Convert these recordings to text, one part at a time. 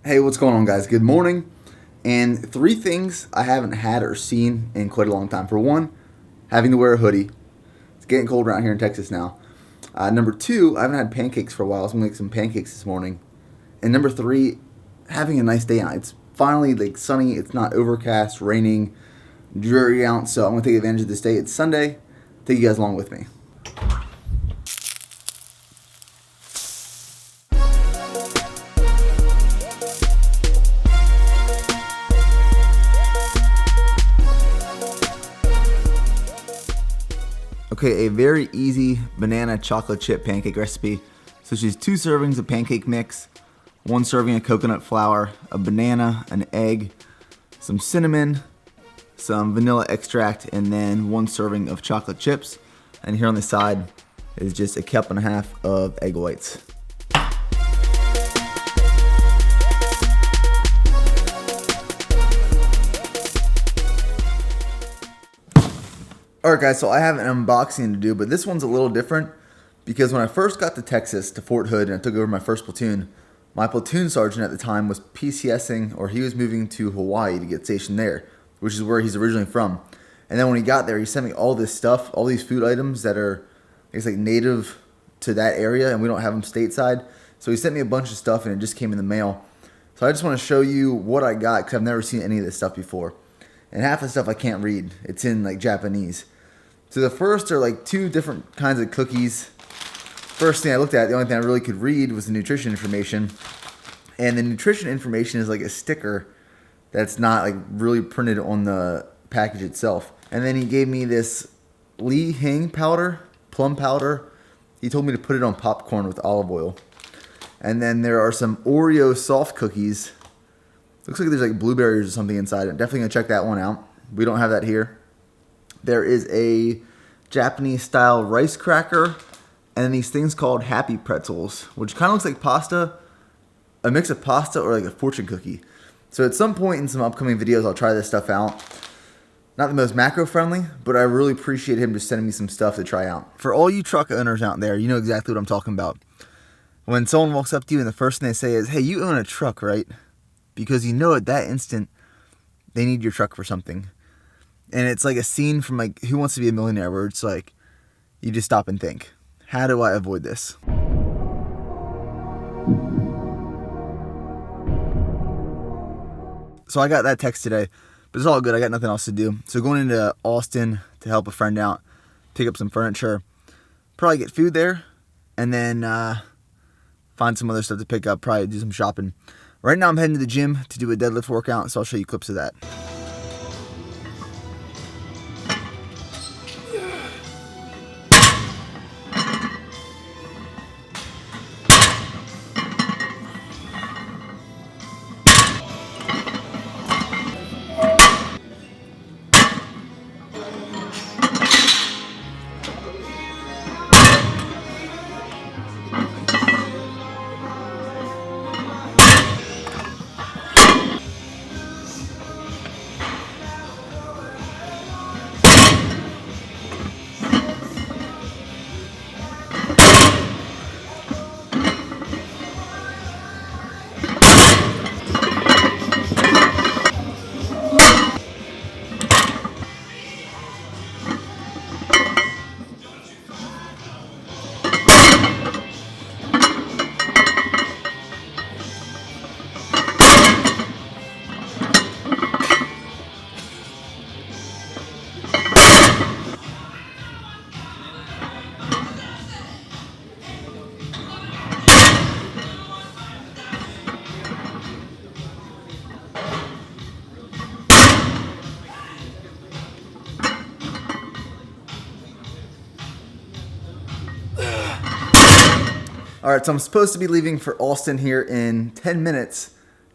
Hey, what's going on, guys? Good morning. And three things I haven't had or seen in quite a long time. For one, having to wear a hoodie. It's getting cold around here in Texas now. Number two, I haven't had pancakes for a while, so I'm going to make some pancakes this morning. And number three, having a nice day out. It's finally like sunny. It's not overcast, raining, dreary out. So I'm going to take advantage of this day. It's Sunday. Take you guys along with me. Okay, a very easy banana chocolate chip pancake recipe. So she's 2 servings of pancake mix, 1 serving of coconut flour, a banana, an egg, some cinnamon, some vanilla extract, and then 1 serving of chocolate chips. And here on the side is just a cup and a half of egg whites. Alright guys, so I have an unboxing to do, but this one's a little different because when I first got to Texas, to Fort Hood, and I took over my first platoon, my platoon sergeant at the time was PCSing, or he was moving to Hawaii to get stationed there, which is where he's originally from. And then when he got there, he sent me all this stuff, all these food items that are, I guess, like native to that area, and we don't have them stateside. So he sent me a bunch of stuff, and it just came in the mail. So I just want to show you what I got, because I've never seen any of this stuff before. And half the stuff I can't read. It's in like Japanese. So the first are like 2 different kinds of cookies. First thing I looked at, the only thing I really could read was the nutrition information. And the nutrition information is like a sticker that's not like really printed on the package itself. And then he gave me this Lee Hing powder, plum powder. He told me to put it on popcorn with olive oil. And then there are some Oreo soft cookies. Looks like there's like blueberries or something inside it. Definitely gonna check that one out. We don't have that here. There is a Japanese style rice cracker and then these things called Happy Pretzels, which kind of looks like pasta, a mix of pasta or like a fortune cookie. So at some point in some upcoming videos, I'll try this stuff out. Not the most macro friendly, but I really appreciate him just sending me some stuff to try out. For all you truck owners out there, you know exactly what I'm talking about. When someone walks up to you and the first thing they say is, "Hey, you own a truck, right?" Because you know at that instant, they need your truck for something. And it's like a scene from like Who Wants to Be a Millionaire, where it's like, you just stop and think, how do I avoid this? So I got that text today, but it's all good. I got nothing else to do. So going into Austin to help a friend out, pick up some furniture, probably get food there, and then find some other stuff to pick up, probably do some shopping. Right now I'm heading to the gym to do a deadlift workout, so I'll show you clips of that. Alright, so I'm supposed to be leaving for Austin here in 10 minutes,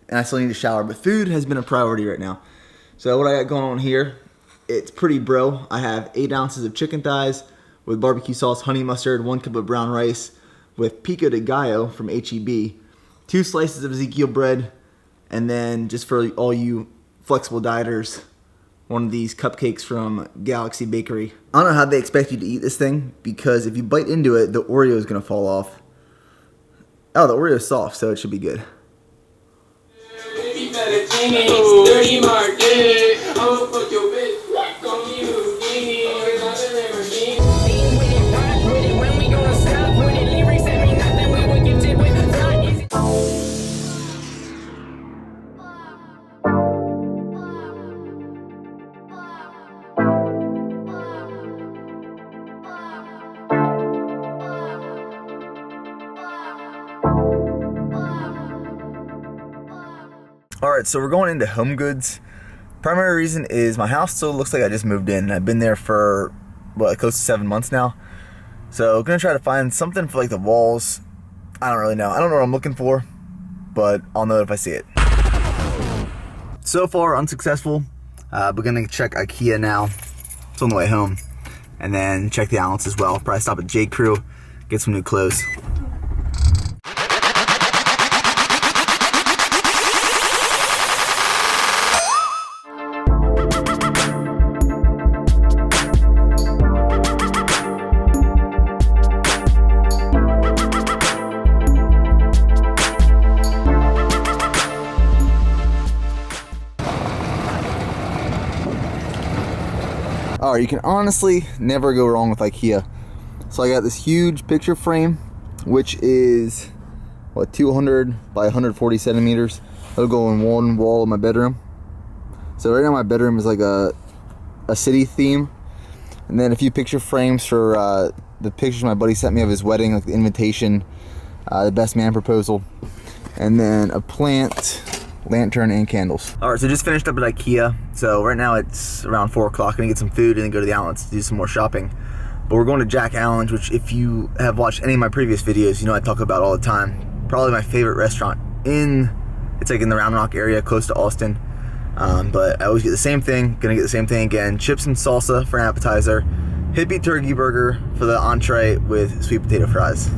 and I still need to shower, but food has been a priority right now. So what I got going on here, it's pretty bro. I have 8 ounces of chicken thighs with barbecue sauce, honey mustard, 1 cup of brown rice with pico de gallo from HEB, 2 slices of Ezekiel bread, and then just for all you flexible dieters, one of these cupcakes from Galaxy Bakery. I don't know how they expect you to eat this thing, because if you bite into it, the Oreo is going to fall off. Oh, the Oreo is soft, so it should be good. Dirty Martin, I'ma fuck your bitch. Call me Houdini, when we gonna stop with it? Lyrics that mean nothing, we would get it with a thought. Alright, so we're going into home goods. Primary reason is my house still looks like I just moved in. I've been there for, what, close to 7 months now. So gonna try to find something for like the walls. I don't really know. I don't know what I'm looking for, but I'll know if I see it. So far, unsuccessful. But gonna check IKEA now. It's on the way home. And then check the outlets as well. Probably stop at J. Crew, get some new clothes. Alright, you can honestly never go wrong with IKEA. So I got this huge picture frame, which is, what, 200 by 140 centimeters. It'll go on one wall of my bedroom. So right now my bedroom is like a city theme. And then a few picture frames for the pictures my buddy sent me of his wedding, like the invitation, the best man proposal. And then a plant, lantern, and candles. Alright, so just finished up at IKEA. So right now it's around 4 o'clock. Gonna get some food and then go to the outlets to do some more shopping. But we're going to Jack Allen's, which if you have watched any of my previous videos, you know I talk about all the time. Probably my favorite restaurant it's like in the Round Rock area, close to Austin. But I always get the same thing. Gonna get the same thing again. Chips and salsa for an appetizer. Hippie turkey burger for the entree with sweet potato fries.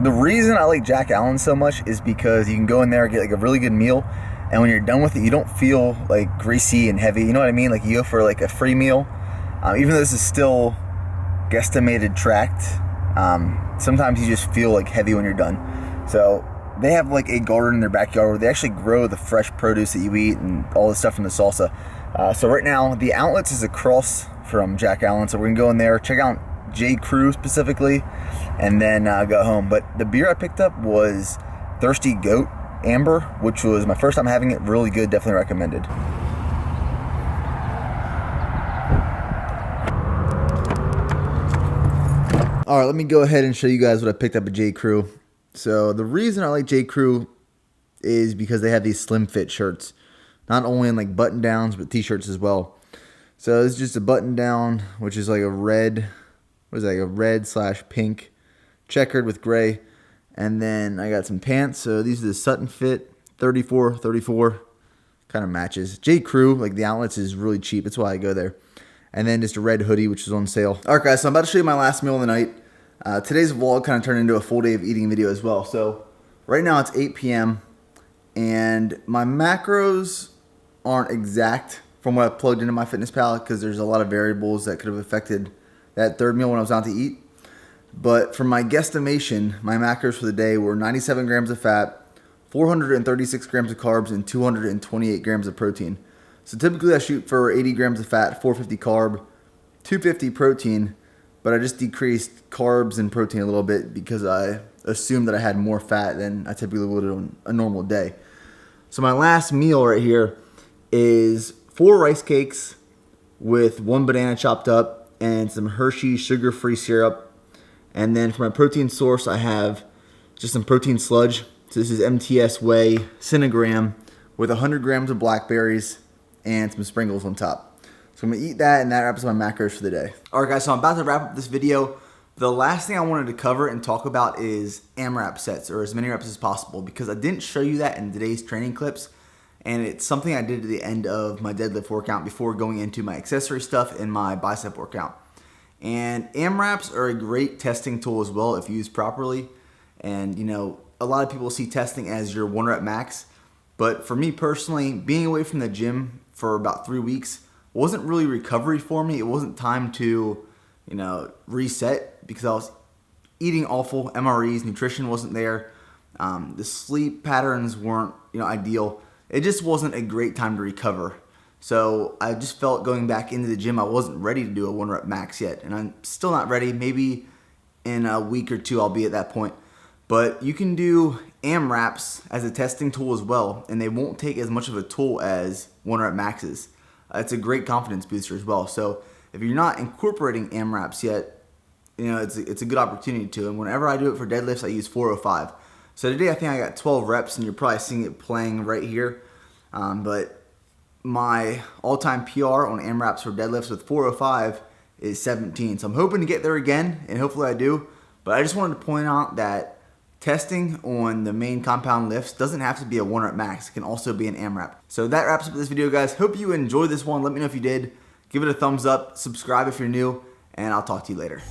The reason I like Jack Allen's so much is because you can go in there and get like a really good meal, and when you're done with it, you don't feel like greasy and heavy. You know what I mean? Like you go for like a free meal, even though this is still guesstimated tracked. Sometimes you just feel like heavy when you're done. So they have like a garden in their backyard where they actually grow the fresh produce that you eat and all the stuff from the salsa. So right now the outlets is across from Jack Allen, so we're gonna go in there, check out J. Crew specifically, and then go home. But the beer I picked up was Thirsty Goat Amber, which was my first time having it. Really good, definitely recommended. All right, let me go ahead and show you guys what I picked up at J. Crew. So the reason I like J. Crew is because they have these slim fit shirts, not only in like button downs but t-shirts as well. So this is just a button down, which is like a red, what is that, like a red/pink checkered with gray. And then I got some pants. So these are the Sutton Fit 34, kind of matches. J. Crew, like the outlets, is really cheap. That's why I go there. And then just a red hoodie, which is on sale. All right, guys, so I'm about to show you my last meal of the night. Today's vlog kind of turned into a full day of eating video as well. So right now it's 8 p.m. and my macros aren't exact from what I plugged into MyFitnessPal because there's a lot of variables that could have affected that third meal when I was out to eat. But from my guesstimation, my macros for the day were 97 grams of fat, 436 grams of carbs, and 228 grams of protein. So typically I shoot for 80 grams of fat, 450 carb, 250 protein, but I just decreased carbs and protein a little bit because I assumed that I had more fat than I typically would on a normal day. So my last meal right here is 4 rice cakes with 1 banana chopped up and some Hershey's sugar-free syrup. And then for my protein source, I have just some protein sludge. So this is MTS Whey Cinegram with 100 grams of blackberries and some sprinkles on top. So So I'm gonna eat that, and that wraps up my macros for the day. All right, guys, so I'm about to wrap up this video. The last thing I wanted to cover and talk about is AMRAP sets, or as many reps as possible, because I didn't show you that in today's training clips, and it's something I did at the end of my deadlift workout before going into my accessory stuff and my bicep workout. And AMRAPs are a great testing tool as well if used properly. And you know, a lot of people see testing as your 1 rep max, but for me personally, being away from the gym for about 3 weeks wasn't really recovery for me. It wasn't time to, you know, reset, because I was eating awful. MREs, nutrition wasn't there. The sleep patterns weren't, you know, ideal. It just wasn't a great time to recover. So I just felt going back into the gym, I wasn't ready to do a 1 rep max yet. And I'm still not ready. Maybe in a week or two I'll be at that point. But you can do AMRAPs as a testing tool as well, and they won't take as much of a toll as 1 rep maxes. It's a great confidence booster as well. So if you're not incorporating AMRAPs yet, you know, it's a good opportunity to. And whenever I do it for deadlifts, I use 405. So today I think I got 12 reps, and you're probably seeing it playing right here. But my all-time PR on AMRAPs for deadlifts with 405 is 17. So I'm hoping to get there again, and hopefully I do. But I just wanted to point out that testing on the main compound lifts doesn't have to be a 1 rep max. It can also be an AMRAP. So that wraps up this video, guys. Hope you enjoyed this one. Let me know if you did. Give it a thumbs up. Subscribe if you're new. And I'll talk to you later.